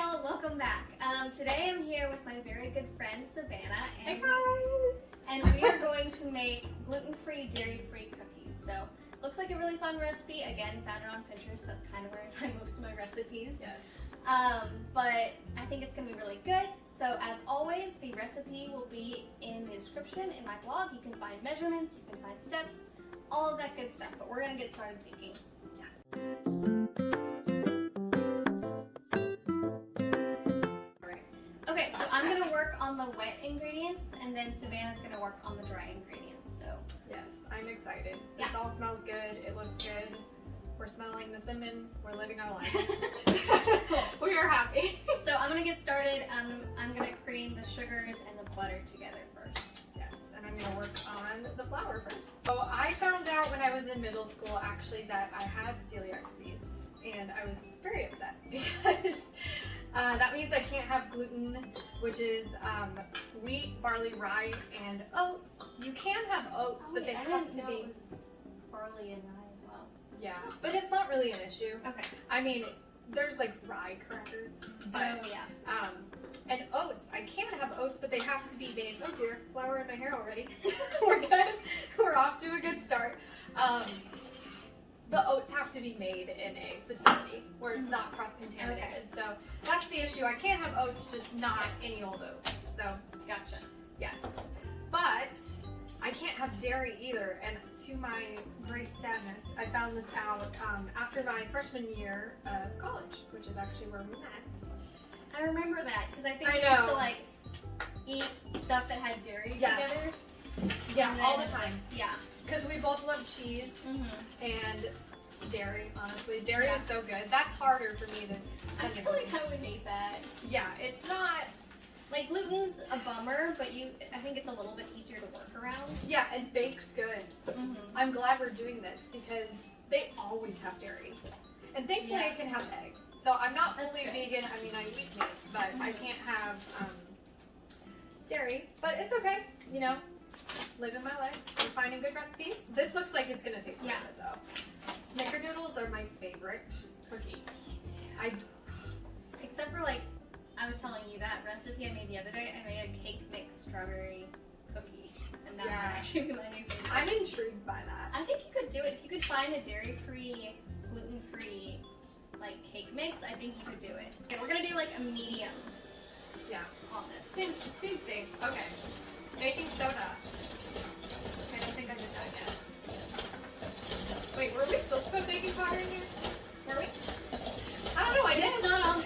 y'all, welcome back. Today I'm here with my very good friend Savannah, and, Hey guys! and we are going to make gluten-free, dairy-free cookies. So, looks like a really fun recipe. Again, found it on Pinterest. That's kind of where I find most of my recipes. Yes. But I think it's going to be really good. So, as always, the recipe will be in the description in my blog. You can find measurements, you can find steps, all of that good stuff. But we're going to get started baking. Okay, so I'm going to work on the wet ingredients, and then Savannah's going to work on the dry ingredients. So Yes, I'm excited. Yeah. This all smells good. It looks good. We're smelling the cinnamon. We're living our life. We are happy. So I'm going to get started. I'm going to cream the sugars and the butter together first. Yes, and I'm going to work on the flour first. So I found out when I was in middle school actually that I had celiac disease, and I was very upset because that means I can't have gluten, which is wheat, barley, rye, and oats. You can have oats, but they have to be barley and rye as well. Yeah, but it's not really an issue. Okay. I mean, there's like rye crackers, but Oh yeah. and oats. I can have oats, but they have to be made. Oh dear, flour in my hair already. We're good. We're off to a good start. The oats have to be made in a facility where it's not cross-contaminated. Okay. So that's the issue. I can't have oats, just not any old oats. So Gotcha. yes, but I can't have dairy either. And to my great sadness, I found this out after my freshman year of college, which is actually where we met. I remember that because I think I we used to know. like eat stuff that had dairy Yes. together. Yeah, And all then- the time. Yeah. Because we both love cheese Mm-hmm. and dairy, honestly. Dairy Yeah. is so good. That's harder for me I than feel like I would hate that. yeah, it's not. Like gluten's a bummer, but I think it's a little bit easier to work around. Yeah, and baked goods. Mm-hmm. I'm glad we're doing this because they always have dairy. And thankfully Yeah. I can have eggs. So I'm not That's fully good. vegan. I mean, I eat meat, but I Mhm. can't have dairy. But it's okay, you know, living my life. I'm finding good recipes. This looks like it's going to taste Yeah. good though. Snickerdoodles are my favorite cookie. Except for like, I was telling you that recipe I made the other day. I made a cake mix strawberry cookie, and that Yeah. might actually be my new favorite. I'm intrigued by that. I think you could do it if you could find a dairy-free, gluten-free like cake mix. I think you could do it. Okay, we're gonna do like a medium Yeah. on this. Seems safe. Okay. Baking soda. I don't think I did that yet. Wait, were we supposed to put baking powder in here? Were we? I don't know, I It's didn't. not on.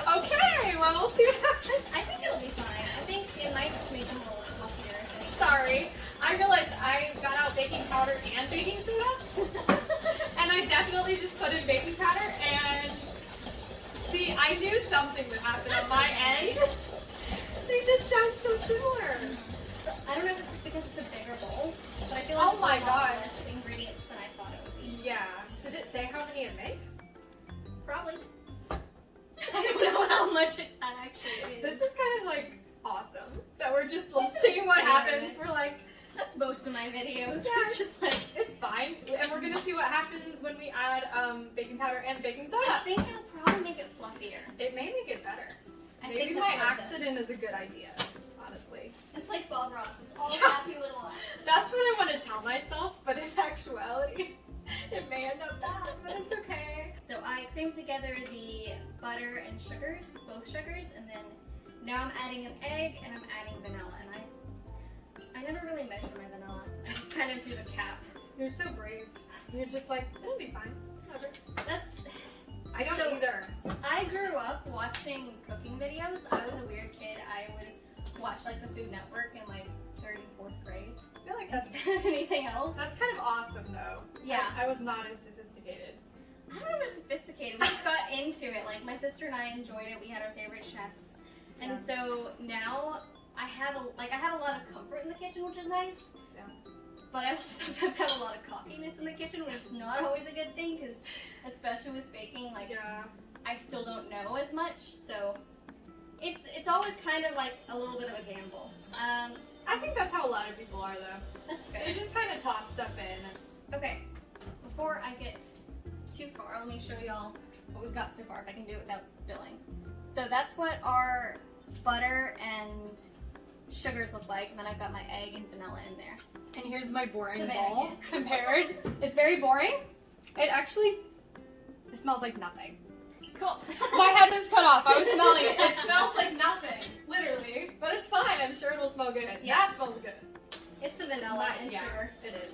Okay, well, we'll see what happens. I think it'll be fine. I think it might make them a little fluffier. I think. Sorry. I realized I got out baking powder and baking soda. And I definitely just put in baking powder and see, I knew something would happen on my end. They just sound so similar. I don't know if it's because it's a bigger bowl, but I feel like Oh it's my a lot God. less ingredients than I thought it would be. Yeah. Did it say how many it makes? Probably. I don't know how much that actually is. This is kind of like awesome that we're just It's an seeing what happens. experiment. We're like, That's most of my videos. Yeah. It's just like, it's fine. And we're gonna see what happens when we add baking powder and baking I soda. think it'll probably make it fluffier. It may make it better. I Maybe think my that's what it does. accident is a good idea, honestly. It's like Bob Ross. It's all Yeah. happy little accidents. That's what I want to tell myself, but in actuality, it may end up bad, but it's okay. So I creamed together the butter and sugars, both sugars, and then now I'm adding an egg and I'm adding vanilla. And I never really measure my vanilla. I just kind of do the cap. You're so brave. You're just like, it'll be fine. Whatever. That's. I don't So- either. I grew up watching cooking videos. I was a weird kid. I would watch like the Food Network in like 3rd and 4th grade I feel like that's instead of anything else. kind of awesome though. Yeah. I was not as sophisticated. I don't know if it's sophisticated. We just got into it. Like my sister and I enjoyed it. We had our favorite chefs, and Yeah. so now I have a lot of comfort in the kitchen, which is nice. Yeah. But I also sometimes have a lot of cockiness in the kitchen, which is not always a good thing, because especially with baking, like Yeah. I still don't know as much. So it's always kind of like a little bit of a gamble. I think that's how a lot of people are though. That's They fair. just kind of toss stuff in. Okay, before I get too far, let me show y'all what we've got so far, if I can do it without spilling. So that's what our butter and sugars look like, and then I've got my egg and vanilla in there. And here's my boring Savannah bowl again. compared. It's very boring. It smells like nothing. Cool. My head was cut off. I was smelling it. It smells like nothing, literally. But it's fine. I'm sure it'll smell good. Yeah. That smells good. It's the vanilla and Yeah, sugar. it is.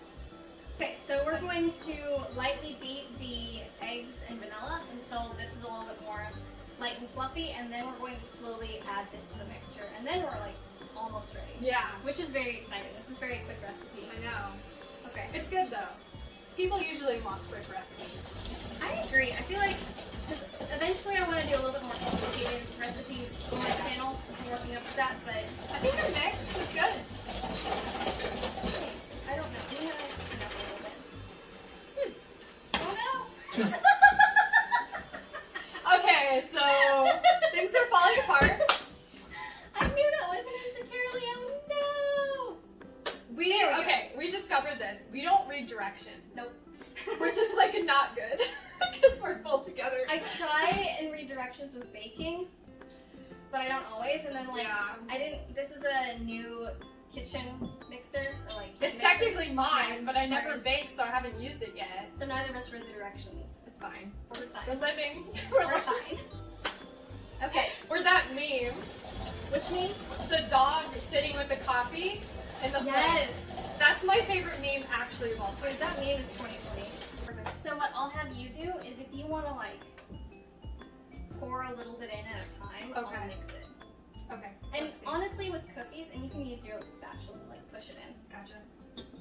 Okay, so we're going to lightly beat the eggs and vanilla until this is a little bit more light and fluffy, and then we're going to slowly add this to the mixture, and then we're like almost ready. Yeah. Which is very exciting. This is a very quick recipe. I know. Okay. It's good though. People usually want quick recipes. I agree. I feel like 'cause eventually I want to do a little bit more complicated recipes on my channel. I'm working up to that, but I think the mix is good. I don't know. I'm gonna clean up a little bit. Oh no! Okay, so things are falling apart. I knew that wasn't insecurely. Oh no! We discovered this. We don't read directions. Nope. Which is like not good because we're both together. I try and read directions with baking, but I don't always. And then like Yeah. I didn't. This is a new kitchen mixer, or like It's mixer. technically mine, Yes, but I never hers. baked, so I haven't used it yet. So neither of us read the directions. It's fine. We're We're fine. living. We're fine. Okay. We're that meme. Which means The dog sitting with the coffee and the yes. plate. That's my favorite meme actually of all time. Wait, that meme is 2020. So what I'll have you do is if you want to like pour a little bit in at a time, Okay. I'll mix it. Okay. And let's see. honestly, with cookies, and you can use your spatula to like push it in. Gotcha.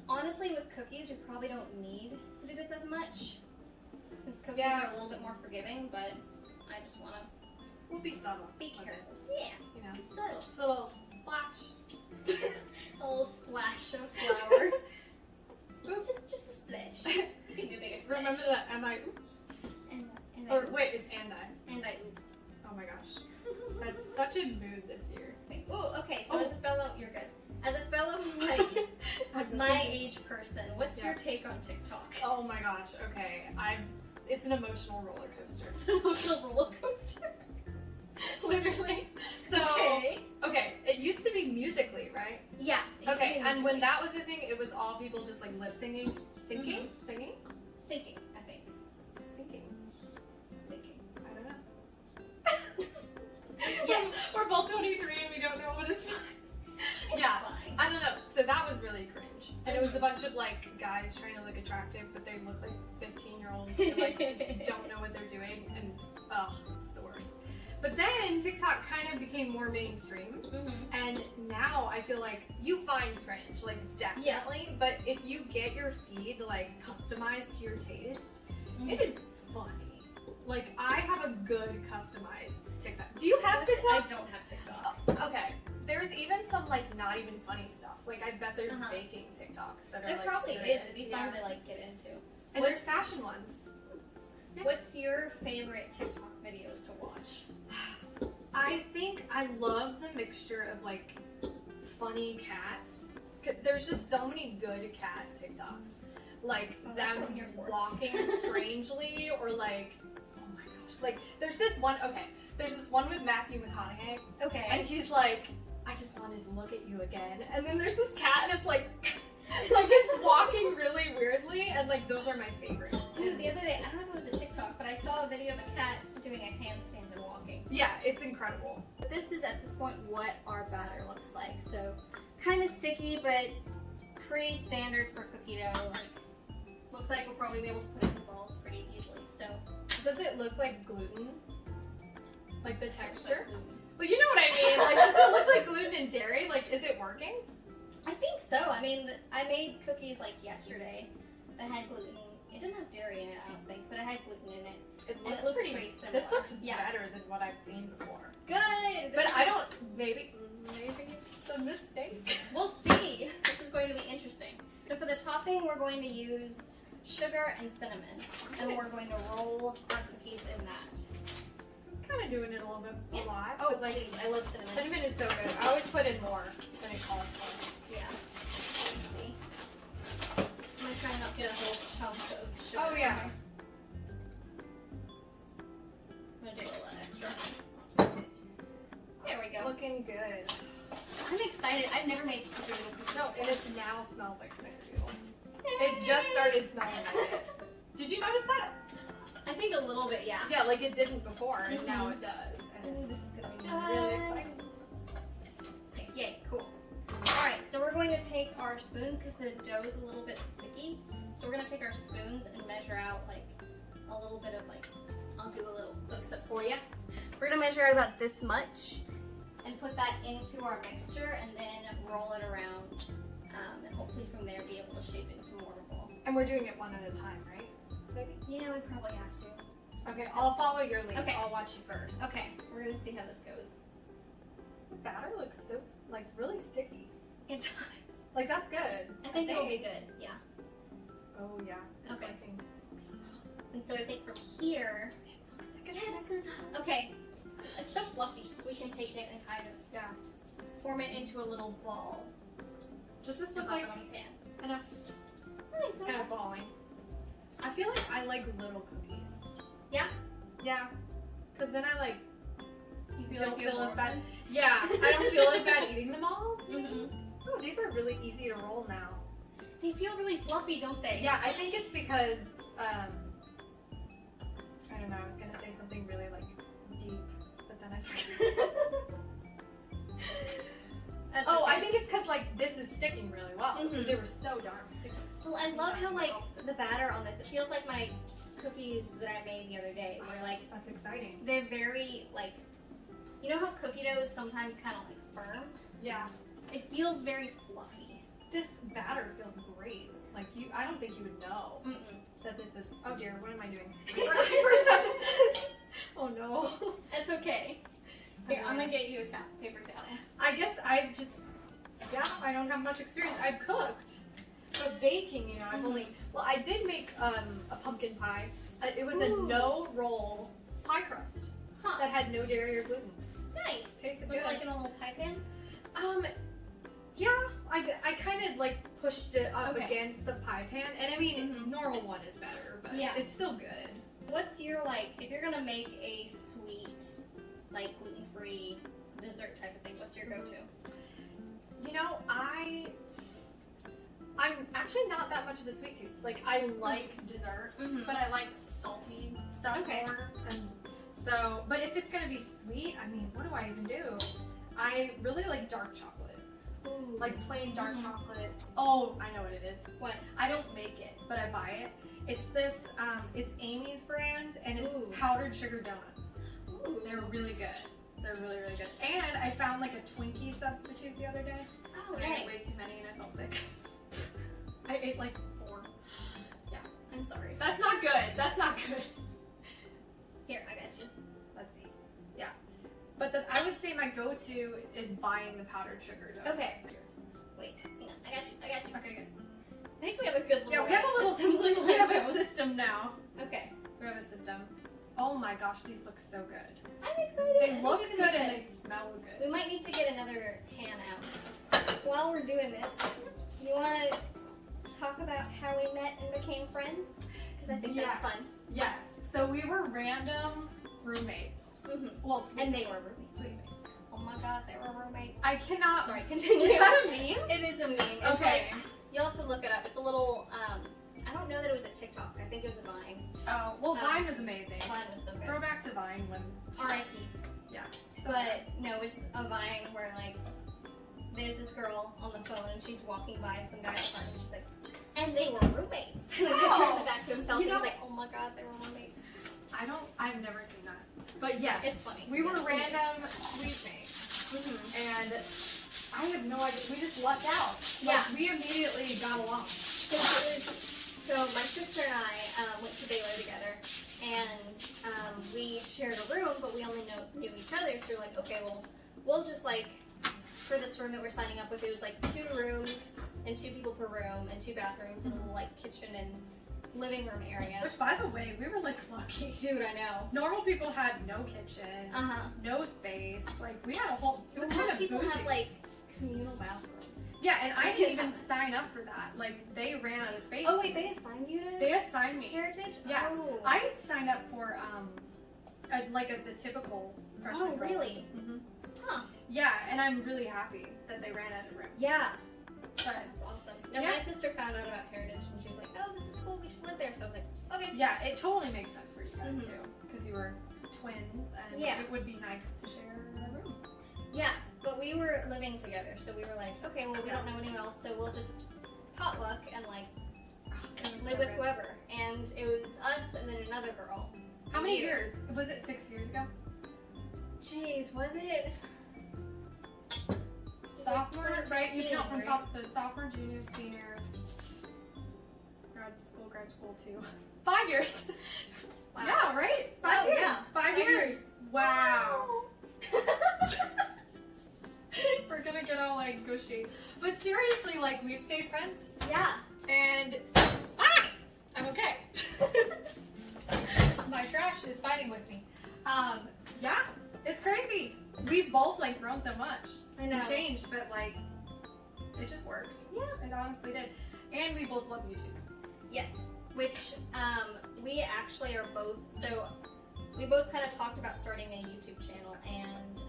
Honestly, with cookies, you probably don't need to do this as much because cookies Yeah. are a little bit more forgiving. But I just want to We'll be subtle. be with careful. it, Yeah, You know, subtle. just a little splash. A little splash of flour. just a splash. You can do bigger splash. Remember that M-I And or wait, it's and I. and I. Oh my gosh. That's such a mood this year. Oh, okay. So Oh. as a fellow, you're good. As a fellow, like my age person, what's your take on TikTok? Oh my gosh, okay. It's an emotional roller coaster. It's an emotional roller coaster. Literally. So okay, it used to be Musically, right? Yeah. it used to Okay, be and when Musical.ly. that was the thing, it was all people just like lip singing, singing. Thinking, I think. Thinking. Thinking. I don't know. Yes. We're both 23 and we don't know what it's like. It's Yeah. fine. I don't know. So that was really cringe. And it was a bunch of like guys trying to look attractive, but they look like 15-year-olds who like just don't know what they're doing, and it's the worst. But then TikTok kind of became more mainstream, and now I feel like you find cringe, like definitely. But if you get your feed like customized to your taste, it is funny. Like I have a good customized TikTok. Do you have I TikTok? don't have TikTok. Okay. There's even some like not even funny stuff. Like I bet there's Uh-huh. baking TikToks that are There like probably serious. is. It'd be fun to like get into. And there's fashion ones. Yeah. What's your favorite TikTok videos to watch? I think I love the mixture of like funny cats. There's just so many good cat TikToks. Like Oh, that's them what I'm here for. walking strangely or like, oh my gosh. Like there's this one with Matthew McConaughey. Okay. And he's like, I just wanted to look at you again. And then there's this cat and it's like it's walking really weirdly, and like those are my favorites. Dude, the other day, I don't know if it was a TikTok, but I saw a video of a cat doing a handstand and walking. Yeah, it's incredible. This is at this point what our batter looks like. So kind of sticky, but pretty standard for cookie dough. Looks like we'll probably be able to put it in balls pretty easily. So Does it look like gluten? Like the texture? like, Well, you know what I mean. Like, does it look like gluten and dairy? Like, is it working? I think so. I mean, I made cookies like yesterday that had gluten. It didn't have dairy in it, I don't think, but it had gluten in it. It And looks, it looks pretty, pretty similar. This looks Yeah. better than what I've seen before. Good. But I don't. Maybe it's a mistake. We'll see. This is going to be interesting. So for the topping, we're going to use sugar and cinnamon, and we're going to roll our cookies in that. Kind of doing it a little bit, Yeah. a lot. Oh, but like, please. I love cinnamon. cinnamon is so good. I always put in more than it calls for. Yeah. Let's see. I'm gonna try and not get a whole chunk of sugar. Oh, yeah. looking good. I'm excited. I've never made Snickerdoodle cookies. No, and it now smells like Snickerdoodle. It just started smelling like it. Did you notice that? I think a little bit, yeah. Yeah, like it didn't before, and now it does. Ooh, And this is gonna be I'm really excited. Okay, yay, cool. Alright, so we're going to take our spoons because the dough is a little bit sticky. So we're going to take our spoons and measure out like a little bit of like, I'll do a little close up for you. We're going to measure out about this much and put that into our mixture and then roll it around. And hopefully from there be able to shape it into more of a ball. And we're doing it one at a time, right? Maybe? Yeah, we probably have to. Okay, I'll follow your lead. Okay. I'll watch you first. Okay, we're going to see how this goes. The batter looks so, like, really sticky. It does. Like, that's good. I think it'll be good, yeah. Oh, yeah. It's Okay. working. And so I think from here, It looks like a Snickerdoodle. okay, it's so fluffy. We can take it and kind of Yeah. form it into a little ball. Does this And look pop like, it on the pan. I know, Nice. it's kind of falling. I feel like I like little cookies. Yeah? Yeah. Because then I, like, You feel don't like you feel have as more bad. fun? Yeah, I don't feel as bad eating them all. Mhm. Oh, these are really easy to roll now. They feel really fluffy, don't they? Yeah, I think it's because, I don't know, I was gonna say something really, like, deep, but then I forgot. That's Oh, okay. I think it's because, like, this is sticking really well, because Mhm. they were so darn sticky. Well, I love how, like, the batter on this, it feels like my cookies that I made the other day, where, like, That's exciting. they're very, like, you know how cookie dough is sometimes kind of, like, firm? Yeah. It feels very fluffy. This batter feels great. Like, I don't think you would know Mm-mm. that this was, oh dear, what am I doing? First time to- oh no. It's okay. Here, I'm gonna get you a towel, paper towel. I guess I just, yeah, I don't have much experience. I've cooked, but baking, you know, I've only, well, I did make a pumpkin pie. It was a Ooh. no-roll pie crust Huh. that had no dairy or gluten. Nice. Tasted Was it good. like in a little pie pan? Yeah, I kind of like pushed it up Okay. against the pie pan, and I mean, Mhm. normal one is better, but Yeah. it's still good. What's your, like, if you're gonna make a sweet, like, gluten-free dessert type of thing, what's your go-to? You know, I'm actually not that much of a sweet tooth. Like, I like dessert, Mm-hmm. but I like salty stuff Okay. more. And so, but if it's gonna be sweet, I mean, what do I even do? I really like dark chocolate. Like plain dark Mhm. chocolate. Oh, I know what it is. What? I don't make it, but I buy it. It's this, it's Amy's brand, and it's Ooh. powdered sugar donuts. Ooh. They're really good. They're really, really good. And I found like a Twinkie substitute the other day. Oh, But I nice. ate way too many and I felt sick. I ate like 4. I'm sorry. That's not good. That's not good. Here, I got you. Let's see. Yeah. But I would say my go-to is buying the powdered sugar donuts. Okay. Wait, hang on. I got you. Okay, good. I think we have a good little Yeah, we have a little assembly system. We have a line. system now. Okay. We have a system. Oh my gosh, these look so good. I'm excited. I They think look it's good gonna be and they smell good. We might need to get another pan out. While we're doing this, you want to talk about how we met and became friends? Because I think Yes. that's fun. Yes. So we were random roommates. Mm-hmm. Well, sweet. And they were roommates. Oh my god, they were roommates. I cannot. Sorry, continue. Is that a meme? It is a meme. It's Okay. like, you'll have to look it up. It's a little, I don't know that it was a TikTok. I think it was a Vine. Oh, well, Vine was amazing. Vine was so good. Throwback to Vine when. R.I.P. Yeah. But no, it's a Vine where like there's this girl on the phone and she's walking by some guy at the park and she's like, and they were roommates. And then he turns it back to himself You and know- he's like, oh my god, they were roommates. I've never seen that. But yes, It's funny. we were It's funny. random suite mates. Mm-hmm. And I have no idea. We just lucked out. Yeah. Like, we immediately got along. So my sister and I went to Baylor together, and we shared a room, but we only knew each other. So we're like, okay, well, we'll just like, for this room that we're signing up with, it was like 2 rooms and 2 people per room and 2 bathrooms and a little like kitchen and living room area. Which, by the way, we were like lucky. Dude, I know. Normal people had no kitchen, no space. Like, we had a whole. It was kind Most of people bougie. have like communal bathrooms. Yeah, and I didn't even sign up for that. Like, they ran out of space. Oh wait, they assigned you to They assigned me. Heritage? Yeah. Oh. I signed up for the typical freshman Oh, program. really? Mhm. Huh. Yeah, and I'm really happy that they ran out of room. Yeah. But That's awesome. No, Yeah. my sister found out about Heritage and she was like, oh, this is cool, we should live there. So I was like, okay. yeah, it totally makes sense for you guys Mhm. too, because you were twins, and Yeah. it would be nice to share a room. Yes, but we were living together, so we were like, okay, well, we don't know anyone else, so we'll just potluck and like It was live so with good. whoever. And it was us and then another girl. How many years? Was it 6 years ago? Jeez, was it? Sophomore, right? You 2015, count from right? so sophomore, junior, senior, grad school too. 5 years. Wow. Yeah, right? 5 Oh, years. yeah. 5 years. Wow. We're gonna get all like gushy. But seriously, like we've stayed friends, Yeah. and I'm okay. My trash is fighting with me. Yeah, it's crazy. We've both like grown so much. I know. And changed, but like it just worked. Yeah. It honestly did. And we both love YouTube. Yes, which we actually are both, so we both kind of talked about starting a YouTube channel and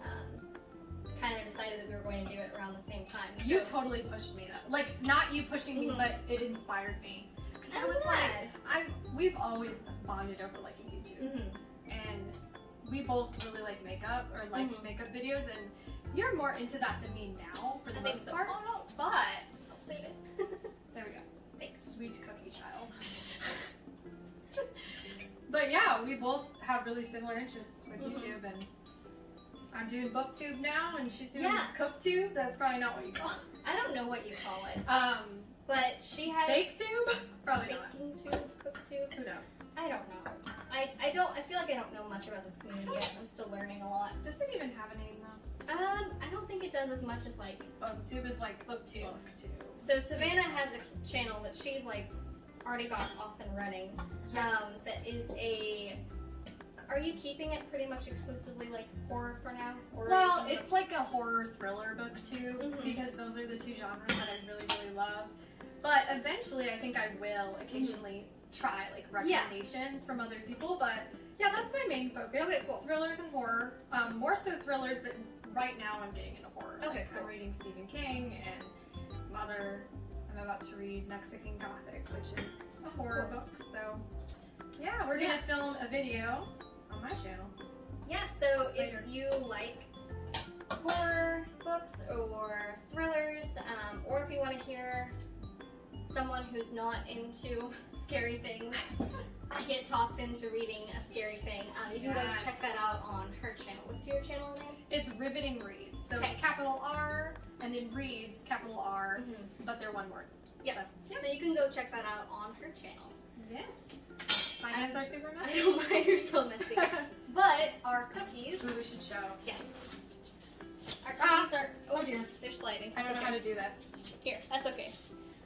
kind of decided that we were going to do it around the same time. So, You totally pushed me though. Like not you pushing me, Mhm. but it inspired me. Because I I'm was glad. like, we've always bonded over liking YouTube. Mhm. And we both really like makeup or liked Mhm. makeup videos, and you're more into that than me now for the I think most so. part. Oh, no. But Save it. there we go. Thanks. Sweet cookie child. But yeah, we both have really similar interests with Mhm. YouTube, and I'm doing booktube now, and she's doing Yeah. cooktube. That's probably not what you call it. I don't know what you call it, But but she has baketube? Probably not. baking tube, cook tube. Who knows? I don't know. I feel like I don't know much about this community yet. I'm still learning a lot. Does it even have a name though? I don't think it does as much as like Booktube is like booktube. booktube. So Savannah has a channel that she's like already got off and running. Yes. That is a. Are you keeping it pretty much exclusively like horror for now? Or Well, it's like a horror thriller booktube Mhm. because those are the two genres that I really, really love. But eventually, I think I will occasionally try like recommendations from other people. But yeah, that's my main focus. Okay, cool. Thrillers and horror. More so thrillers, but right now I'm getting into horror. Okay, Like, cool. I'm reading Stephen King and some other. I'm about to read Mexican Gothic, which is a horror Cool. book. So yeah, we're gonna film a video on my channel. Yeah. So Later. if you like horror books or thrillers, or if you want to hear someone who's not into scary things get talked into reading a scary thing, you can go Yes. check that out on her channel. What's your channel name? It's Riveting Reads. So Okay. it's capital R and then Reads, capital R, Mhm. but they're one word. Yeah. So, So you can go check that out on her channel. yes. My hands are super I messy. don't mind you're so messy. But our cookies, Ooh, we should show. yes. Our cookies are, Oh dear. they're sliding. I don't know It's how okay. to do this. Here, that's okay.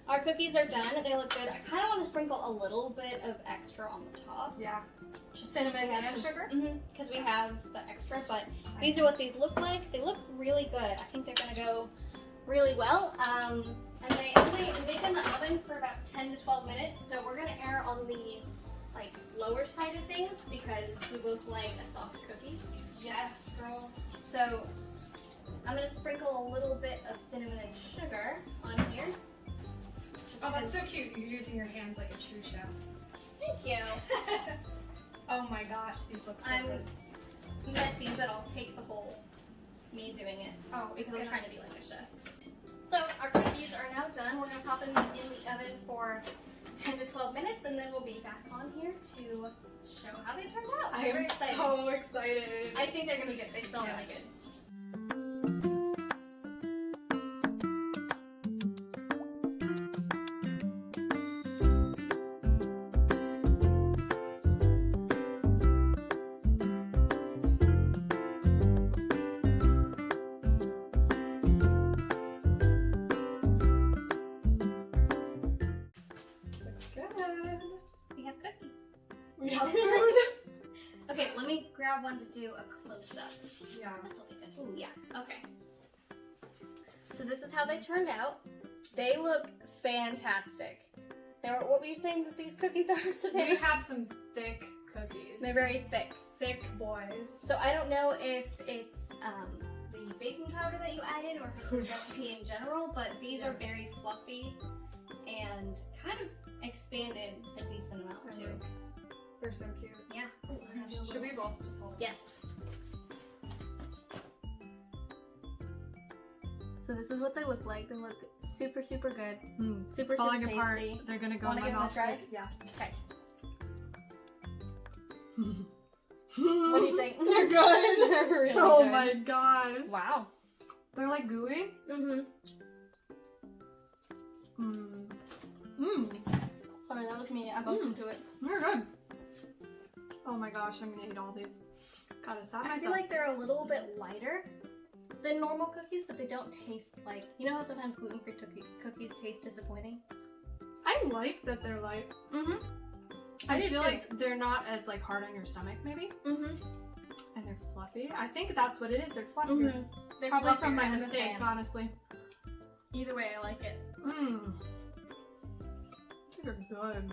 Our cookies are done. They look good. I kind of want to sprinkle a little bit of extra on the top. Yeah. Just Cinnamon have and some- sugar? Because we have the extra, but these are what these look like. They look really good. I think they're gonna go really well. And they only bake in the oven for about 10 to 12 minutes. So we're gonna err on the like lower side of things because we both like a soft cookie. Yes, girl. So I'm gonna sprinkle a little bit of cinnamon and sugar on here. Just Oh, that's because- so cute. You're using your hands like a true chef. Thank you. Oh my gosh, these look so I'm good. messy, but I'll take the whole me doing it Oh, it's because I'm gonna... trying to be like a chef. So our cookies are now done. We're gonna pop them in the oven for 10 to 12 minutes, and then we'll be back on here to show how they turned out. I Very am excited. so excited. I think they're gonna be good. They smell really Yes. good. Looks good. We have cookies. We have food. Okay, let me grab one to do a close-up. Yeah. This will be good. Ooh, yeah. Okay. So this is how they turned out. They look fantastic. They were. What were you saying that these cookies are? So We have some thick cookies. they're very thick. Thick boys. So I don't know if it's the baking powder that you added or if it's this recipe in general, but these are very fluffy and kind of expanded a decent amount too. They're so cute. Yeah. Should we both just hold? Yes. So this is what they look like. They look super, super good. Super, it's falling super apart. tasty. They're gonna go Wanna in my give them a mouth. try? Yeah. Okay. What do you think? They're good. They're really Oh good. my gosh. Wow. They're like gooey. Sorry, that was me. I bumped into it. They're good. Oh my gosh, I'm gonna eat all these. Gotta stop myself. I feel like they're a little bit lighter than normal cookies, but they don't taste like, you know how sometimes gluten-free cookies taste disappointing? I like that they're light. I do feel too. like they're not as like hard on your stomach maybe. And they're fluffy. I think that's what it is. They're fluffy. They're Probably fluffier. from my I'm a mistake, fan. honestly. Either way, I like it. These are good.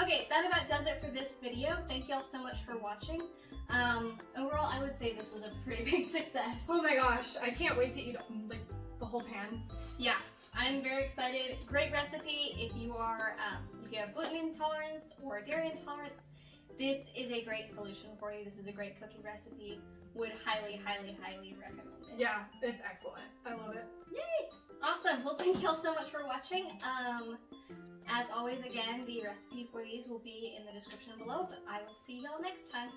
Okay, that about does it for this video. Thank you all so much for watching. Overall, I would say this was a pretty big success. Oh my gosh, I can't wait to eat like the whole pan. Yeah, I'm very excited. Great recipe if you are if you have gluten intolerance or dairy intolerance. This is a great solution for you. This is a great cookie recipe. Would highly, highly, highly recommend it. Yeah, it's excellent. I love it. Yay! Awesome. Well, thank you all so much for watching. As always, again, the recipe for these will be in the description below, but I will see y'all next time.